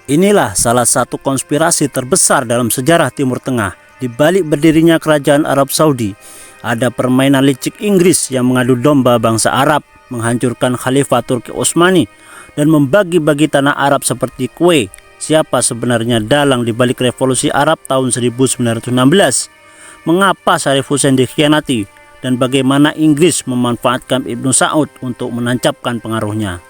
Inilah salah satu konspirasi terbesar dalam sejarah Timur Tengah. Di balik berdirinya kerajaan Arab Saudi, ada permainan licik Inggris yang mengadu domba bangsa Arab, menghancurkan Khalifah Turki Utsmani, dan membagi-bagi tanah Arab seperti kue. Siapa sebenarnya dalang di balik revolusi Arab tahun 1916? Mengapa Syarif Hussein dikhianati? Dan bagaimana Inggris memanfaatkan Ibnu Saud untuk menancapkan pengaruhnya?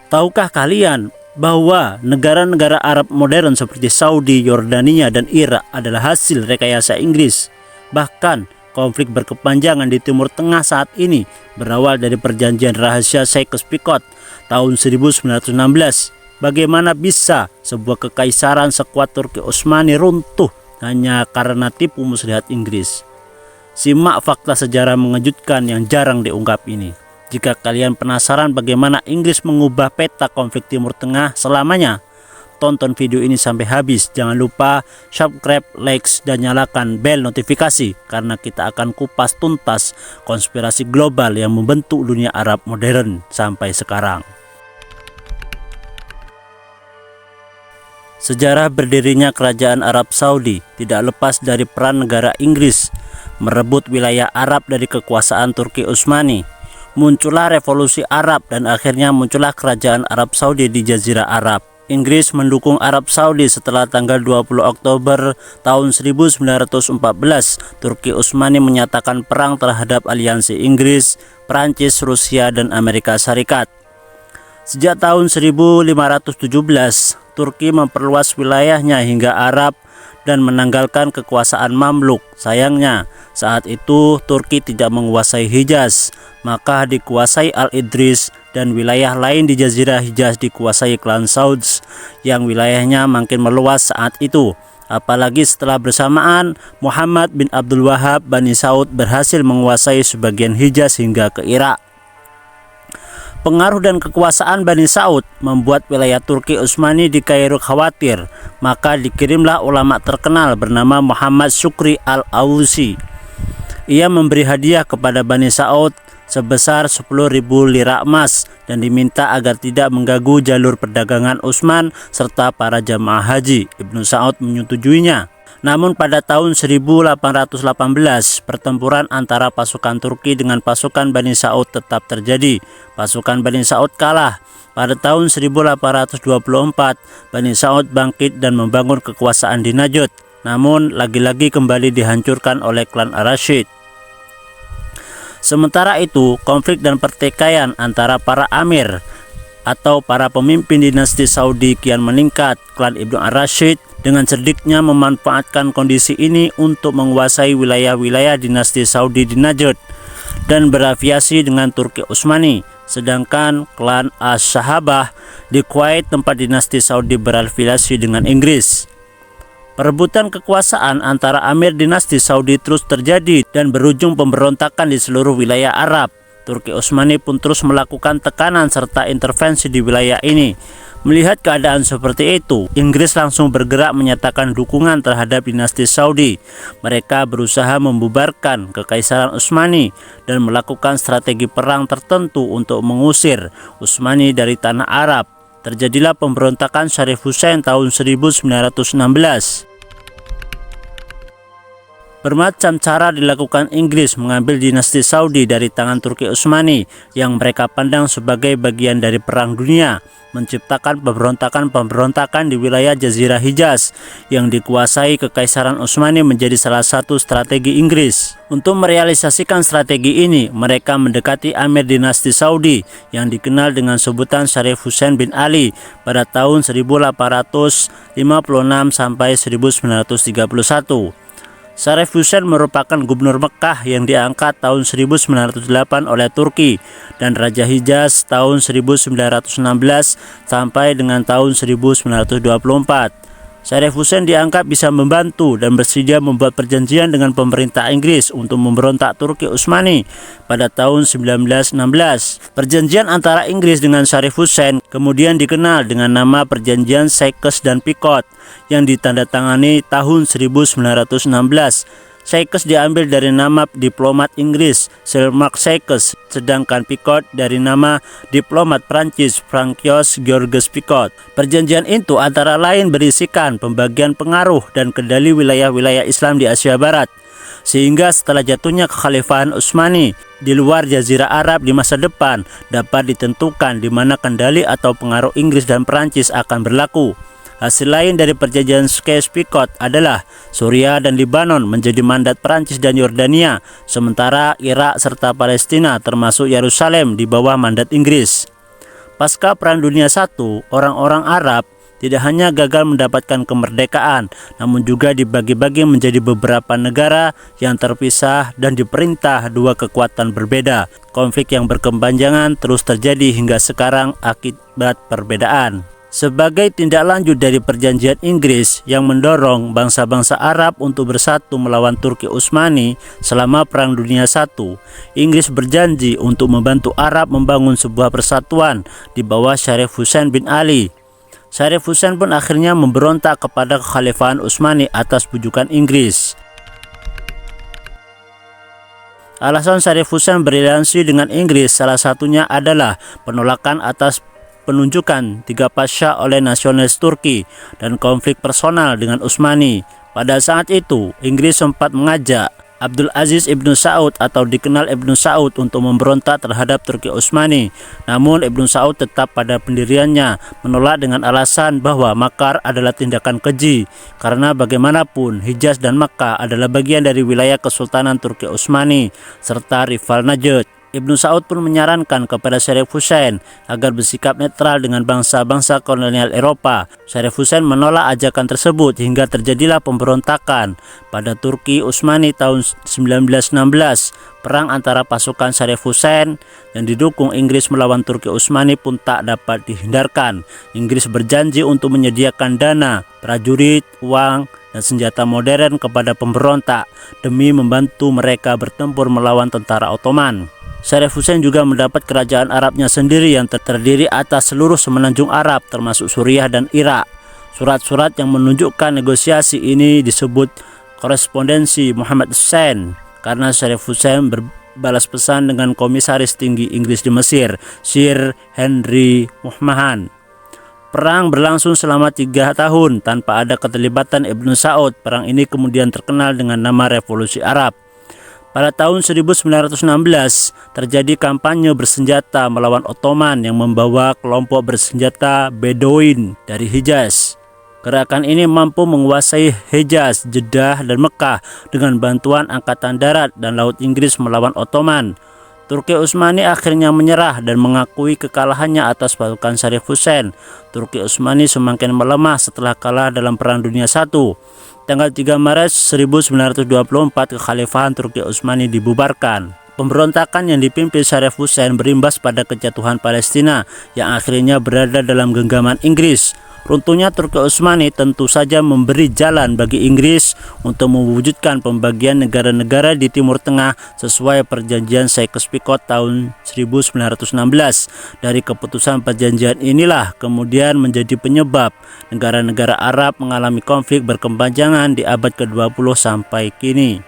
Tahukah kalian bahwa negara-negara Arab modern seperti Saudi, Yordania, dan Irak adalah hasil rekayasa Inggris? Bahkan konflik berkepanjangan di Timur Tengah saat ini berawal dari perjanjian rahasia Sykes-Picot tahun 1916. Bagaimana bisa sebuah kekaisaran sekuat Turki Utsmani runtuh hanya karena tipu muslihat Inggris? Simak fakta sejarah mengejutkan yang jarang diungkap ini. Jika kalian penasaran bagaimana Inggris mengubah peta konflik Timur Tengah selamanya, tonton video ini sampai habis. Jangan lupa subscribe, like, dan nyalakan bel notifikasi, karena kita akan kupas tuntas konspirasi global yang membentuk dunia Arab modern sampai sekarang. Sejarah berdirinya kerajaan Arab Saudi tidak lepas dari peran negara Inggris merebut wilayah Arab dari kekuasaan Turki Utsmani. Muncullah revolusi Arab dan akhirnya muncullah kerajaan Arab Saudi di Jazirah Arab. Inggris mendukung Arab Saudi setelah tanggal 20 Oktober tahun 1914 Turki Utsmani menyatakan perang terhadap aliansi Inggris, Prancis, Rusia, dan Amerika Serikat. Sejak tahun 1517, Turki memperluas wilayahnya hingga Arab dan menanggalkan kekuasaan Mamluk. Sayangnya, saat itu Turki tidak menguasai Hijaz, maka dikuasai Al-Idris, dan wilayah lain di Jazirah Hijaz dikuasai klan Sauds yang wilayahnya makin meluas saat itu. Apalagi setelah bersamaan Muhammad bin Abdul Wahab Bani Saud berhasil menguasai sebagian Hijaz hingga ke Irak. Pengaruh dan kekuasaan Bani Saud membuat wilayah Turki Utsmani di Kairo khawatir, maka dikirimlah ulama terkenal bernama Muhammad Syukri al-Awsi. Ia memberi hadiah kepada Bani Saud sebesar 10.000 lira emas dan diminta agar tidak mengganggu jalur perdagangan Utsman serta para jamaah haji. Ibnu Saud menyetujuinya. Namun pada tahun 1818 pertempuran antara pasukan Turki dengan pasukan Bani Saud tetap terjadi. Pasukan Bani Saud kalah. Pada tahun 1824 Bani Saud bangkit dan membangun kekuasaan di Najd. Namun lagi-lagi kembali dihancurkan oleh klan Ar-Rasyid. Sementara itu, konflik dan pertikaian antara para amir atau para pemimpin dinasti Saudi kian meningkat. Klan Ibnu Ar-Rasyid dengan cerdiknya memanfaatkan kondisi ini untuk menguasai wilayah-wilayah dinasti Saudi di Najd dan berafiliasi dengan Turki Utsmani. Sedangkan klan As-Sahabah di Kuwait, tempat dinasti Saudi berafiliasi dengan Inggris. Perebutan kekuasaan antara amir dinasti Saudi terus terjadi dan berujung pemberontakan di seluruh wilayah Arab. Turki Utsmani pun terus melakukan tekanan serta intervensi di wilayah ini. Melihat keadaan seperti itu, Inggris langsung bergerak menyatakan dukungan terhadap dinasti Saudi. Mereka berusaha membubarkan kekaisaran Utsmani dan melakukan strategi perang tertentu untuk mengusir Utsmani dari tanah Arab. Terjadilah pemberontakan Syarif Hussein tahun 1916. Bermacam cara dilakukan Inggris mengambil dinasti Saudi dari tangan Turki Utsmani yang mereka pandang sebagai bagian dari perang dunia, menciptakan pemberontakan di wilayah Jazirah Hijaz yang dikuasai kekaisaran Utsmani menjadi salah satu strategi Inggris. Untuk merealisasikan strategi ini, mereka mendekati amir dinasti Saudi yang dikenal dengan sebutan Syarif Hussein bin Ali pada tahun 1856 sampai 1931. Syarif Hussein merupakan gubernur Mekah yang diangkat tahun 1908 oleh Turki dan Raja Hijaz tahun 1916 sampai dengan tahun 1924. Syarif Hussein dianggap bisa membantu dan bersedia membuat perjanjian dengan pemerintah Inggris untuk memberontak Turki Utsmani pada tahun 1916. Perjanjian antara Inggris dengan Syarif Hussein kemudian dikenal dengan nama Perjanjian Sykes dan Picot yang ditandatangani tahun 1916. Sykes diambil dari nama diplomat Inggris Sir Mark Sykes, sedangkan Picot dari nama diplomat Prancis Francois Georges Picot. Perjanjian itu antara lain berisikan pembagian pengaruh dan kendali wilayah-wilayah Islam di Asia Barat, sehingga setelah jatuhnya kekhalifahan Utsmani di luar Jazirah Arab di masa depan dapat ditentukan di mana kendali atau pengaruh Inggris dan Prancis akan berlaku. Hasil lain dari perjanjian Sykes-Picot adalah Suriah dan Lebanon menjadi mandat Prancis dan Yordania, sementara Irak serta Palestina termasuk Yerusalem di bawah mandat Inggris. Pasca Perang Dunia I, orang-orang Arab tidak hanya gagal mendapatkan kemerdekaan, namun juga dibagi-bagi menjadi beberapa negara yang terpisah dan diperintah dua kekuatan berbeda. Konflik yang berkepanjangan terus terjadi hingga sekarang akibat perbedaan. Sebagai tindak lanjut dari perjanjian Inggris yang mendorong bangsa-bangsa Arab untuk bersatu melawan Turki Utsmani selama Perang Dunia I, Inggris berjanji untuk membantu Arab membangun sebuah persatuan di bawah Syarif Hussein bin Ali. Syarif Hussein pun akhirnya memberontak kepada kekhalifahan Utsmani atas bujukan Inggris. Alasan Syarif Hussein beraliansi dengan Inggris salah satunya adalah penolakan atas penunjukan 3 pasha oleh nasionalis Turki dan konflik personal dengan Utsmani. Pada saat itu, Inggris sempat mengajak Abdul Aziz Ibnu Saud atau dikenal Ibnu Saud untuk memberontak terhadap Turki Utsmani. Namun Ibnu Saud tetap pada pendiriannya, menolak dengan alasan bahwa makar adalah tindakan keji, karena bagaimanapun Hijaz dan Makkah adalah bagian dari wilayah Kesultanan Turki Utsmani serta rival Najd. Ibnu Saud pun menyarankan kepada Syarif Hussein agar bersikap netral dengan bangsa-bangsa kolonial Eropa. Syarif Hussein menolak ajakan tersebut hingga terjadilah pemberontakan pada Turki Utsmani tahun 1916. Perang antara pasukan Syarif Hussein yang didukung Inggris melawan Turki Utsmani pun tak dapat dihindarkan. Inggris berjanji untuk menyediakan dana, prajurit, uang, dan senjata modern kepada pemberontak demi membantu mereka bertempur melawan tentara Ottoman. Syarif Hussein juga mendapat kerajaan Arabnya sendiri yang terdiri atas seluruh semenanjung Arab termasuk Suriah dan Irak. Surat-surat yang menunjukkan negosiasi ini disebut korespondensi Muhammad Hussein karena Syarif Hussein berbalas pesan dengan komisaris tinggi Inggris di Mesir, Sir Henry Mohmahan. Perang berlangsung selama 3 tahun tanpa ada keterlibatan Ibnu Saud. Perang ini kemudian terkenal dengan nama Revolusi Arab. Pada tahun 1916 terjadi kampanye bersenjata melawan Ottoman yang membawa kelompok bersenjata Bedoin dari Hijaz. Gerakan ini mampu menguasai Hijaz, Jeddah, dan Mekah dengan bantuan angkatan darat dan laut Inggris melawan Ottoman. Turki Utsmani akhirnya menyerah dan mengakui kekalahannya atas pasukan Syarif Hussein. Turki Utsmani semakin melemah setelah kalah dalam Perang Dunia I. Tanggal 3 Maret 1924 kekhalifahan Turki Utsmani dibubarkan. Pemberontakan yang dipimpin Syarif Hussein berimbas pada kejatuhan Palestina yang akhirnya berada dalam genggaman Inggris. Runtuhnya Turki Utsmani tentu saja memberi jalan bagi Inggris untuk mewujudkan pembagian negara-negara di Timur Tengah sesuai perjanjian Sykes-Picot tahun 1916. Dari keputusan perjanjian inilah kemudian menjadi penyebab negara-negara Arab mengalami konflik berkepanjangan di abad ke-20 sampai kini.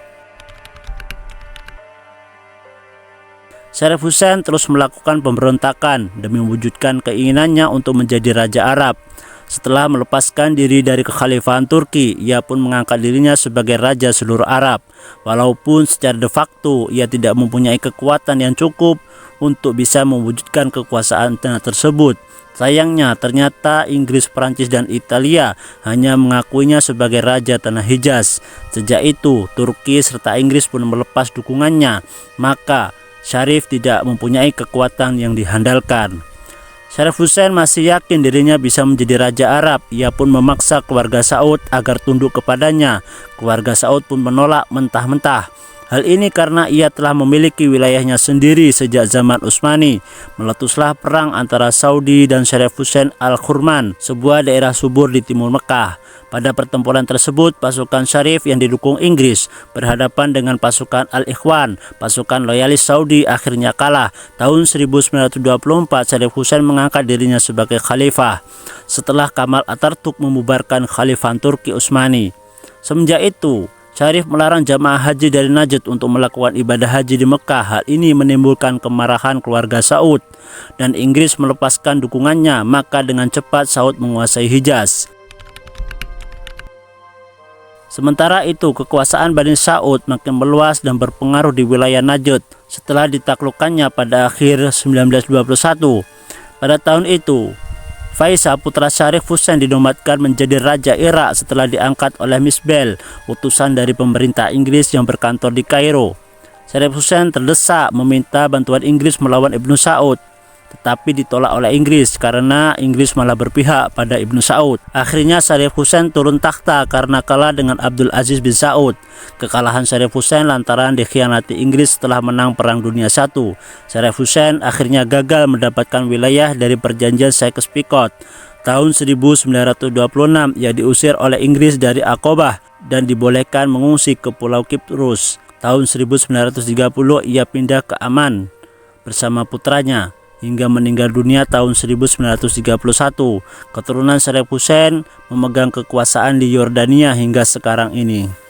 Syarif Hussein terus melakukan pemberontakan demi mewujudkan keinginannya untuk menjadi Raja Arab. Setelah melepaskan diri dari kekhalifahan Turki, ia pun mengangkat dirinya sebagai raja seluruh Arab. Walaupun secara de facto ia tidak mempunyai kekuatan yang cukup untuk bisa mewujudkan kekuasaan tersebut. Sayangnya ternyata Inggris, Prancis, dan Italia hanya mengakuinya sebagai raja tanah Hijaz. Sejak itu Turki serta Inggris pun melepas dukungannya, maka Syarif tidak mempunyai kekuatan yang dihandalkan. Syarif Hussein masih yakin dirinya bisa menjadi Raja Arab. Ia pun memaksa keluarga Saud agar tunduk kepadanya. Keluarga Saud pun menolak mentah-mentah. Hal ini karena ia telah memiliki wilayahnya sendiri sejak zaman Utsmani. Meletuslah perang antara Saudi dan Syarif Hussein Al-Khurman, sebuah daerah subur di timur Mekah. Pada pertempuran tersebut, pasukan Syarif yang didukung Inggris berhadapan dengan pasukan Al-Ikhwan, pasukan loyalis Saudi, akhirnya kalah. Tahun 1924, Syarif Hussein mengangkat dirinya sebagai khalifah setelah Kamal Atatürk membubarkan Khalifah Turki Utsmani. Semenjak itu, Syarif melarang jamaah haji dari Najd untuk melakukan ibadah haji di Mekah. Hal ini menimbulkan kemarahan keluarga Saud dan Inggris melepaskan dukungannya, maka dengan cepat Saud menguasai Hijaz. Sementara itu, kekuasaan Bani Saud makin meluas dan berpengaruh di wilayah Najd setelah ditaklukkannya pada akhir 1921. Pada tahun itu, Faisal putra Syarif Hussein dinobatkan menjadi Raja Irak setelah diangkat oleh Misbel, utusan dari pemerintah Inggris yang berkantor di Kairo. Syarif Hussein terdesak meminta bantuan Inggris melawan Ibnu Saud, tetapi ditolak oleh Inggris karena Inggris malah berpihak pada Ibnu Saud. Akhirnya Syarif Hussein turun takhta karena kalah dengan Abdul Aziz bin Saud. Kekalahan Syarif Hussein lantaran dikhianati Inggris setelah menang Perang Dunia I. Syarif Hussein akhirnya gagal mendapatkan wilayah dari perjanjian Sykes-Picot. Tahun 1926 ia diusir oleh Inggris dari Aqabah dan dibolehkan mengungsi ke Pulau Kiprus. Tahun 1930 ia pindah ke Aman bersama putranya hingga meninggal dunia tahun 1931. Keturunan Syarif Hussein memegang kekuasaan di Yordania hingga sekarang ini.